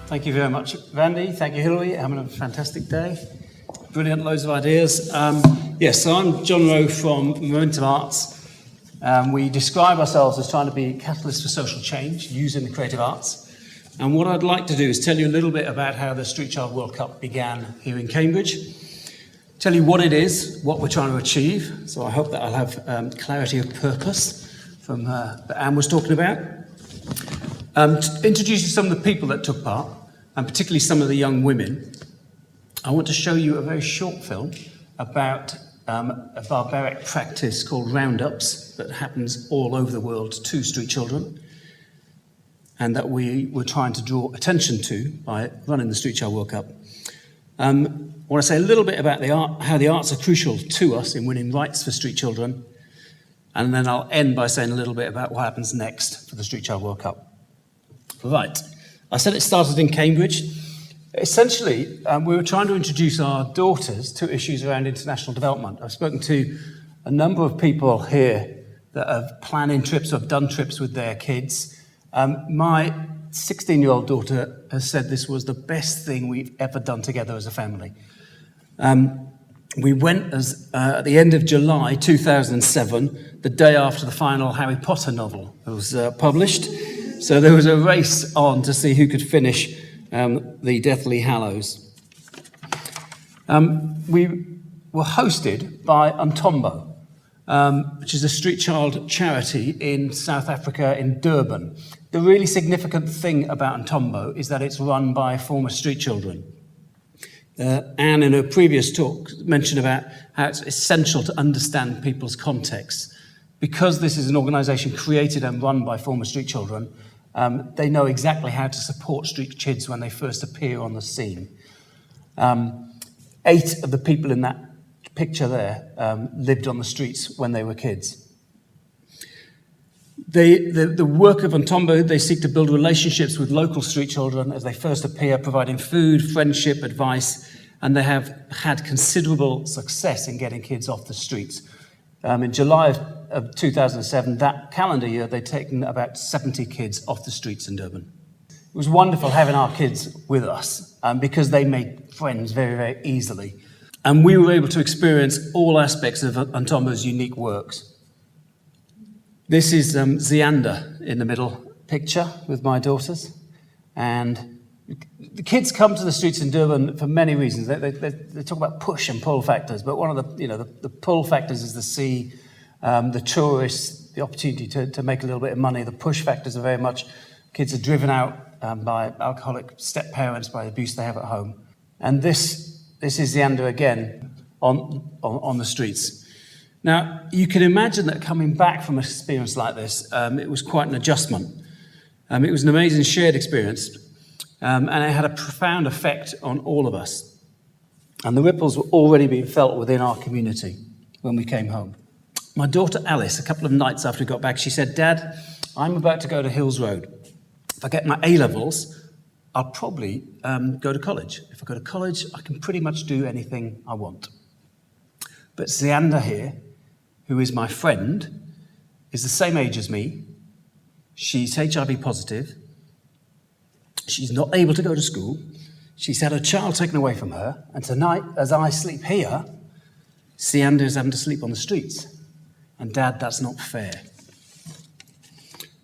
Thank you very much, Randy. Thank you, Hilary. Having a fantastic day. Brilliant, loads of ideas. So I'm John Wroe from Momentum Arts. We describe ourselves as trying to be catalysts for social change using the creative arts. And what I'd like to do is tell you a little bit about how the Street Child World Cup began here in Cambridge. Tell you what it is, what we're trying to achieve. So I hope that I'll have clarity of purpose from that Anne was talking about. To introduce you to some of the people that took part, and particularly some of the young women, I want to show you a very short film about a barbaric practice called roundups that happens all over the world to street children, and that we were trying to draw attention to by running the Street Child World Cup. I want to say a little bit about the art, how the arts are crucial to us in winning rights for street children, and then I'll end by saying a little bit about what happens next for the Street Child World Cup. Right, I said it started in Cambridge. Essentially, we were trying to introduce our daughters to issues around international development. I've spoken to a number of people here that have planning trips or have done trips with their kids. My 16-year-old daughter has said this was the best thing we've ever done together as a family. We went at the end of July 2007, the day after the final Harry Potter novel was published. So there was a race on to see who could finish the Deathly Hallows. We were hosted by Untombo, which is a street child charity in South Africa, in Durban. The really significant thing about Untombo is that it's run by former street children. Anne, in her previous talk, mentioned about how it's essential to understand people's contexts. Because this is an organisation created and run by former street children, they know exactly how to support street kids when they first appear on the scene. 8 of the people in that picture there lived on the streets when they were kids. The work of Untombo, they seek to build relationships with local street children as they first appear, providing food, friendship, advice, and they have had considerable success in getting kids off the streets. In July of 2007, that calendar year, they'd taken about 70 kids off the streets in Durban. It was wonderful having our kids with us because they made friends very, very easily. And we were able to experience all aspects of Untombo's unique works. This is Zianda in the middle picture with my daughters. And the kids come to the streets in Durban for many reasons. They talk about push and pull factors, but one of the pull factors is the sea, the tourists, the opportunity to make a little bit of money. The push factors are very much kids are driven out by alcoholic step-parents, by the abuse they have at home. And this is Zianda again on the streets. Now, you can imagine that coming back from an experience like this, it was quite an adjustment. It was an amazing shared experience. And it had a profound effect on all of us. And the ripples were already being felt within our community when we came home. My daughter Alice, a couple of nights after we got back, she said, "Dad, I'm about to go to Hills Road. If I get my A-levels, I'll probably go to college. If I go to college, I can pretty much do anything I want." But Zianda here, who is my friend, is the same age as me. She's HIV positive. She's not able to go to school. She's had a child taken away from her. And tonight, as I sleep here, Zianda is having to sleep on the streets. And Dad, that's not fair.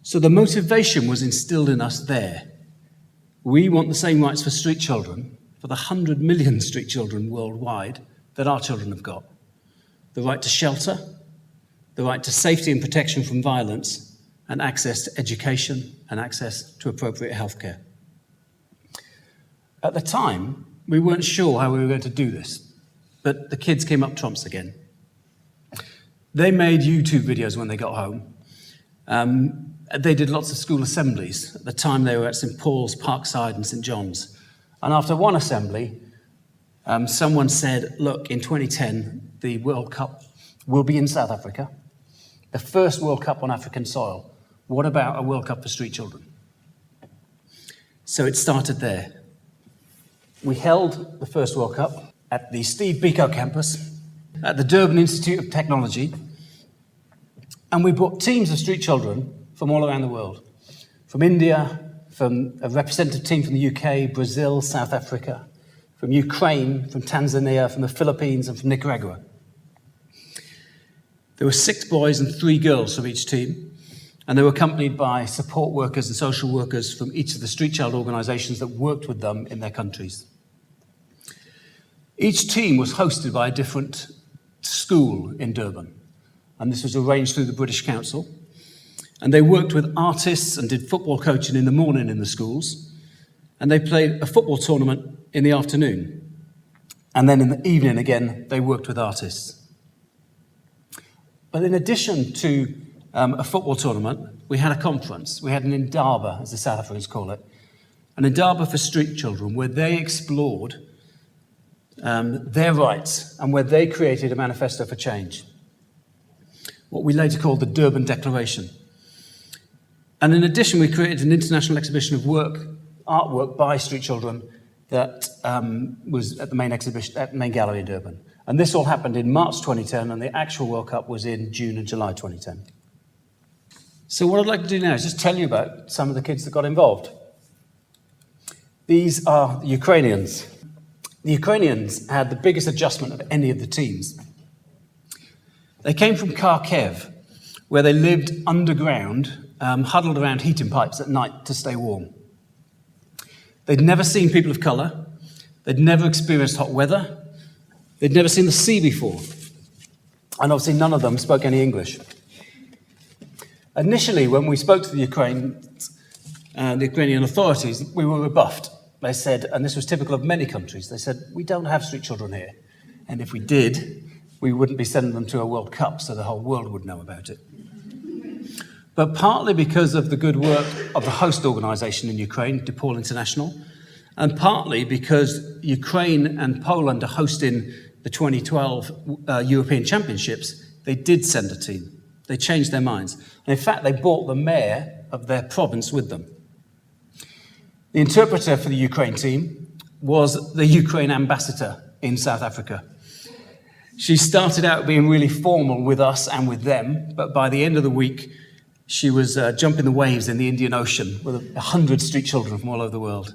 So the motivation was instilled in us there. We want the same rights for street children, for the 100 million street children worldwide that our children have got. The right to shelter, the right to safety and protection from violence, and access to education and access to appropriate healthcare. At the time, we weren't sure how we were going to do this, but the kids came up trumps again. They made YouTube videos when they got home. They did lots of school assemblies. At the time, they were at St. Paul's, Parkside, and St. John's. And after one assembly, someone said, "Look, in 2010, the World Cup will be in South Africa, the first World Cup on African soil. What about a World Cup for street children?" So it started there. We held the first World Cup at the Steve Biko campus, at the Durban Institute of Technology, and we brought teams of street children from all around the world, from India, from a representative team from the UK, Brazil, South Africa, from Ukraine, from Tanzania, from the Philippines, and from Nicaragua. There were 6 boys and 3 girls from each team, and they were accompanied by support workers and social workers from each of the street child organisations that worked with them in their countries. Each team was hosted by a different school in Durban, and this was arranged through the British Council. And they worked with artists and did football coaching in the morning in the schools, and they played a football tournament in the afternoon. And then in the evening again, they worked with artists. But in addition to a football tournament, we had a conference. We had an Indaba, as the South Africans call it, an Indaba for street children, where they explored their rights and where they created a manifesto for change, what we later called the Durban Declaration. And in addition, we created an international exhibition of artwork by street children that was at the main exhibition, at the main gallery in Durban. And this all happened in March 2010, and the actual World Cup was in June and July 2010. So what I'd like to do now is just tell you about some of the kids that got involved. These are the Ukrainians. The Ukrainians had the biggest adjustment of any of the teams. They came from Kharkiv, where they lived underground, huddled around heating pipes at night to stay warm. They'd never seen people of colour. They'd never experienced hot weather. They'd never seen the sea before. And obviously none of them spoke any English. Initially, when we spoke to the Ukrainian authorities, we were rebuffed. They said, and this was typical of many countries, they said, we don't have street children here. And if we did, we wouldn't be sending them to a World Cup so the whole world would know about it. But partly because of the good work of the host organisation in Ukraine, DePaul International, and partly because Ukraine and Poland are hosting the 2012 European Championships, they did send a team. They changed their minds. And in fact, they brought the mayor of their province with them. The interpreter for the Ukraine team was the Ukraine ambassador in South Africa. She started out being really formal with us and with them, but by the end of the week, she was jumping the waves in the Indian Ocean with 100 street children from all over the world.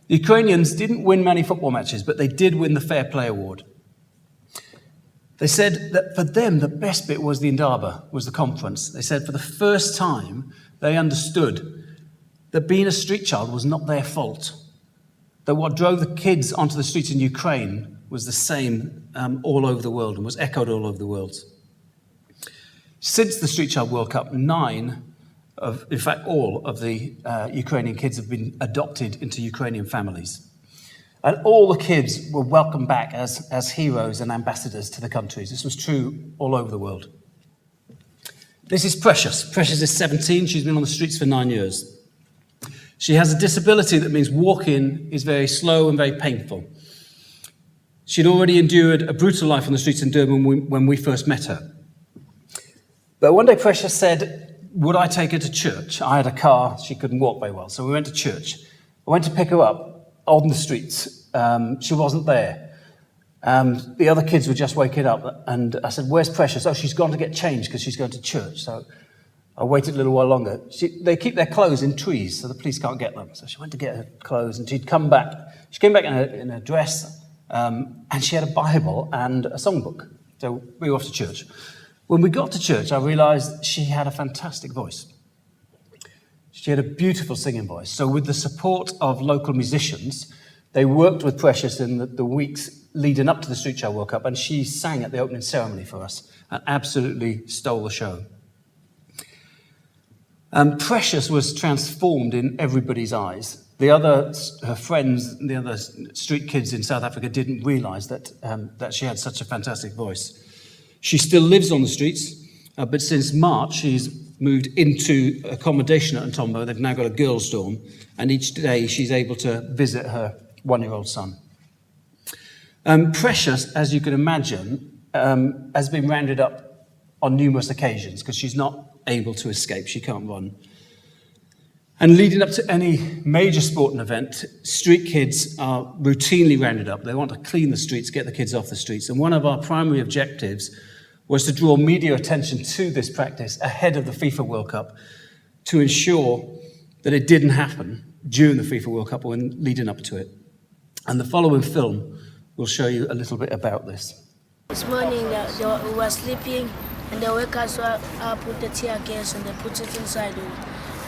The Ukrainians didn't win many football matches, but they did win the Fair Play Award. They said that for them, the best bit was the Indaba, was the conference. They said for the first time, they understood that being a street child was not their fault, that what drove the kids onto the streets in Ukraine was the same all over the world and was echoed all over the world. Since the Street Child World Cup, in fact, all of the Ukrainian kids have been adopted into Ukrainian families. And all the kids were welcomed back as heroes and ambassadors to the countries. This was true all over the world. This is Precious. Precious is 17. She's been on the streets for 9 years. She has a disability that means walking is very slow and very painful. She'd already endured a brutal life on the streets in Durban when we first met her. But one day Precious said, would I take her to church? I had a car, she couldn't walk very well, so we went to church. I went to pick her up on the streets. She wasn't there. The other kids were just waking up, and I said, where's Precious? Oh, she's gone to get changed because she's going to church. So I waited a little while longer. They keep their clothes in trees, so the police can't get them. So she went to get her clothes, and she'd come back. She came back in a dress, and she had a Bible and a songbook. So we were off to church. When we got to church, I realised she had a fantastic voice. She had a beautiful singing voice. So with the support of local musicians, they worked with Precious in the weeks leading up to the Street Child World Cup, and she sang at the opening ceremony for us and absolutely stole the show. Precious was transformed in everybody's eyes. Her friends, the other street kids in South Africa didn't realise that she had such a fantastic voice. She still lives on the streets, but since March, she's moved into accommodation at Ntombo. They've now got a girls' dorm, and each day she's able to visit her 1-year-old son. Precious, as you can imagine, has been rounded up on numerous occasions because she's not able to escape. She can't run. And leading up to any major sporting event, street kids are routinely rounded up. They want to clean the streets, get the kids off the streets. And one of our primary objectives was to draw media attention to this practice ahead of the FIFA World Cup to ensure that it didn't happen during the FIFA World Cup or leading up to it. And the following film will show you a little bit about this. This morning we were sleeping and they wake us up with the tear gas and they put it inside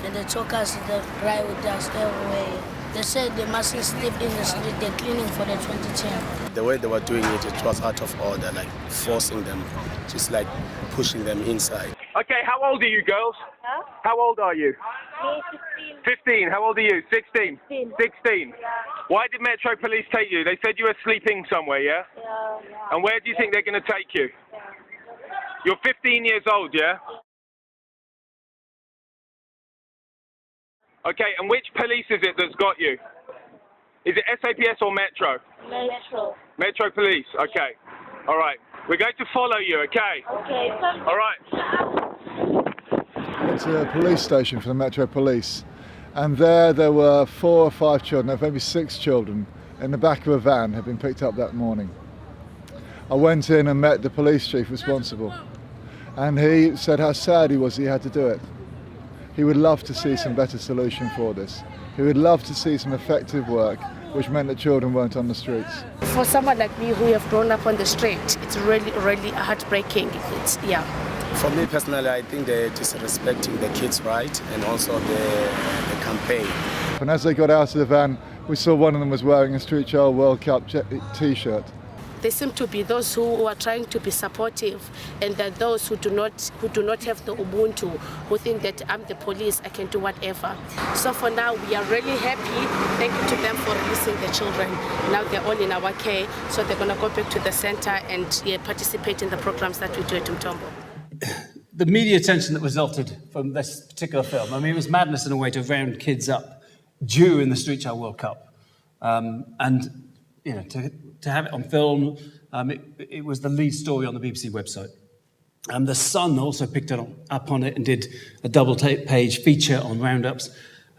and they took us the ride with us everywhere. They said they mustn't sleep in the street, they're cleaning for the 2010. The way they were doing it, it was out of order, like forcing them, just like pushing them inside. Okay, how old are you girls? Huh? How old are you? 15. 15. How old are you? 16? 16. 16. Why did Metro Police take you? They said you were sleeping somewhere, yeah? Yeah. And where do you think they're going to take you? You're 15 years old, yeah? Okay, and which police is it that's got you? Is it SAPS or Metro? Metro. Metro Police, okay. All right. We're going to follow you, okay? Okay. All right. It's a police station for the Metro Police, and there were 4 or 5 children, maybe 6 children, in the back of a van had been picked up that morning. I went in and met the police chief responsible, and he said how sad he was he had to do it. He would love to see some better solution for this. He would love to see some effective work, which meant that children weren't on the streets. For someone like me who have grown up on the street, it's really, really heartbreaking. For me personally, I think they're disrespecting the kids' right and also the campaign. And as they got out of the van, we saw one of them was wearing a Street Child World Cup t-shirt. There seem to be those who are trying to be supportive, and that those who do not have the Ubuntu, who think that I'm the police, I can do whatever. So for now, we are really happy. Thank you to them for releasing the children. Now they're all in our care, so they're going to go back to the center and participate in the programs that we do at Umtombo. The media attention that resulted from this particular film, I mean, it was madness in a way to round kids up during the Street Child World Cup. And, you know, to have it on film, it was the lead story on the BBC website. The Sun also picked up on it and did a double-page feature on roundups.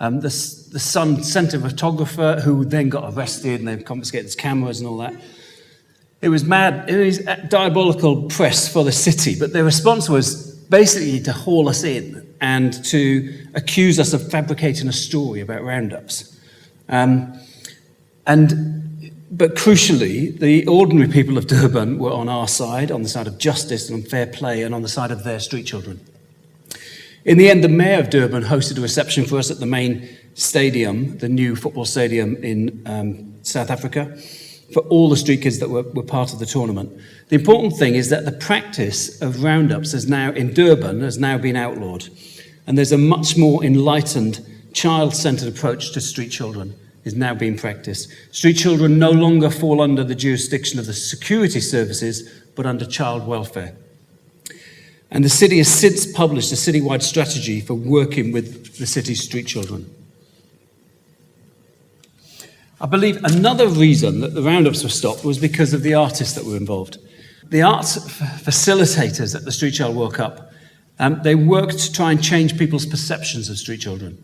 The Sun sent a photographer who then got arrested and they confiscated his cameras and all that. It was mad, it was diabolical press for the city, but their response was basically to haul us in and to accuse us of fabricating a story about roundups. But crucially, the ordinary people of Durban were on our side, on the side of justice and fair play, and on the side of their street children. In the end, the mayor of Durban hosted a reception for us at the main stadium, the new football stadium in South Africa, for all the street kids that were part of the tournament. The important thing is that the practice of roundups in Durban has now been outlawed. And there's a much more enlightened, child-centered approach to street children is now being practiced. Street children no longer fall under the jurisdiction of the security services, but under child welfare. And the city has since published a citywide strategy for working with the city's street children. I believe another reason that the roundups were stopped was because of the artists that were involved. The arts facilitators at the Street Child World Cup, they worked to try and change people's perceptions of street children.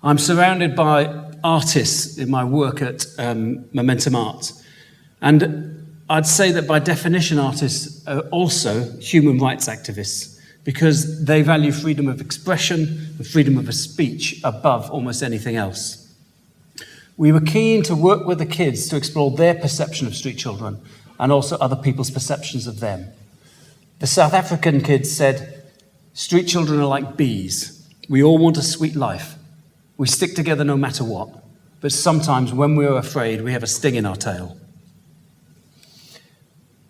I'm surrounded by artists in my work at Momentum Arts, and I'd say that by definition artists are also human rights activists because they value freedom of expression and freedom of speech above almost anything else. We were keen to work with the kids to explore their perception of street children and also other people's perceptions of them. The South African kids said, street children are like bees. We all want a sweet life. We stick together no matter what. But sometimes when we're afraid, we have a sting in our tail.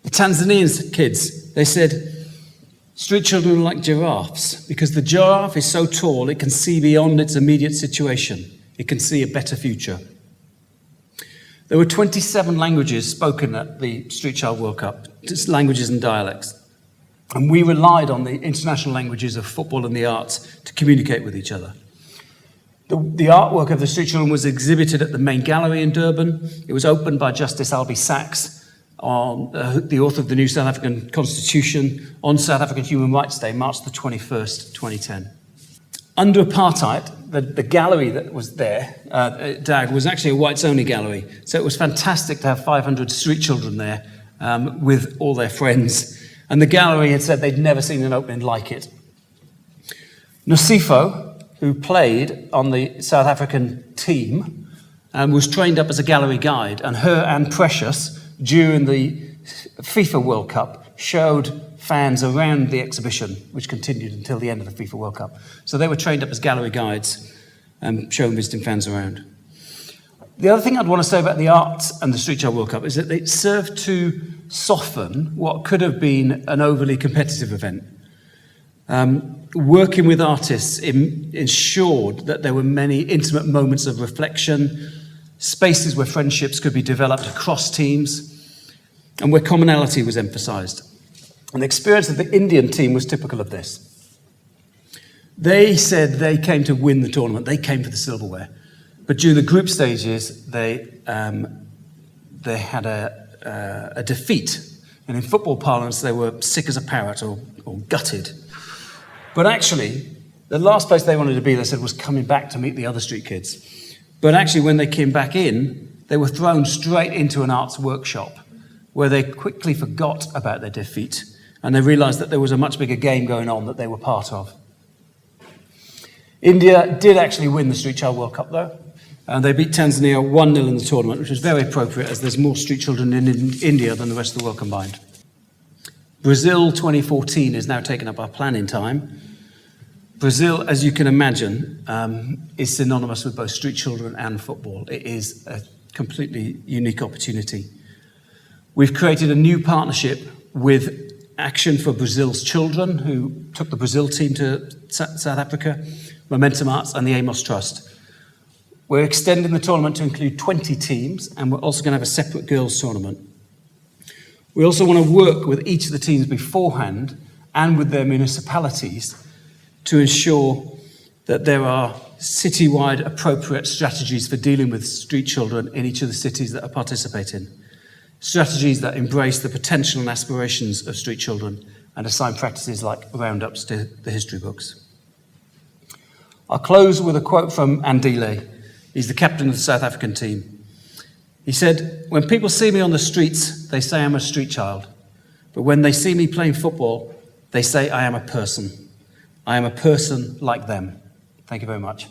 The Tanzanian kids, they said, street children are like giraffes because the giraffe is so tall it can see beyond its immediate situation. It can see a better future. There were 27 languages spoken at the Street Child World Cup, just languages and dialects. And we relied on the international languages of football and the arts to communicate with each other. The artwork of the street children was exhibited at the main gallery in Durban. It was opened by Justice Albie Sachs, the author of the new South African Constitution, on South African Human Rights Day, March the 21st, 2010. Under apartheid, the gallery that was there, DAG, was actually a whites-only gallery. So it was fantastic to have 500 street children there with all their friends. And the gallery had said they'd never seen an opening like it. Nosifo, who played on the South African team and was trained up as a gallery guide. And her and Precious, during the FIFA World Cup, showed fans around the exhibition, which continued until the end of the FIFA World Cup. So they were trained up as gallery guides and showing visiting fans around. The other thing I'd want to say about the Arts and the Street Child World Cup is that it served to soften what could have been an overly competitive event. Working with artists ensured that there were many intimate moments of reflection, spaces where friendships could be developed across teams, and where commonality was emphasised. And the experience of the Indian team was typical of this. They said they came to win the tournament, they came for the silverware. But during the group stages, they had a defeat. And in football parlance, they were sick as a parrot or gutted. But actually, the last place they wanted to be, they said, was coming back to meet the other street kids. But actually, when they came back in, they were thrown straight into an arts workshop where they quickly forgot about their defeat and they realised that there was a much bigger game going on that they were part of. India did actually win the Street Child World Cup, though. And they beat Tanzania 1-0 in the tournament, which was very appropriate as there's more street children in India than the rest of the world combined. Brazil 2014 is now taking up our planning time. Brazil, as you can imagine, is synonymous with both street children and football. It is a completely unique opportunity. We've created a new partnership with Action for Brazil's Children, who took the Brazil team to South Africa, Momentum Arts and the Amos Trust. We're extending the tournament to include 20 teams, and we're also going to have a separate girls' tournament. We also want to work with each of the teams beforehand and with their municipalities to ensure that there are citywide appropriate strategies for dealing with street children in each of the cities that are participating. Strategies that embrace the potential and aspirations of street children and assign practices like roundups to the history books. I'll close with a quote from Andile. He's the captain of the South African team. He said, "When people see me on the streets, they say I'm a street child. But when they see me playing football, they say I am a person. I am a person like them." Thank you very much.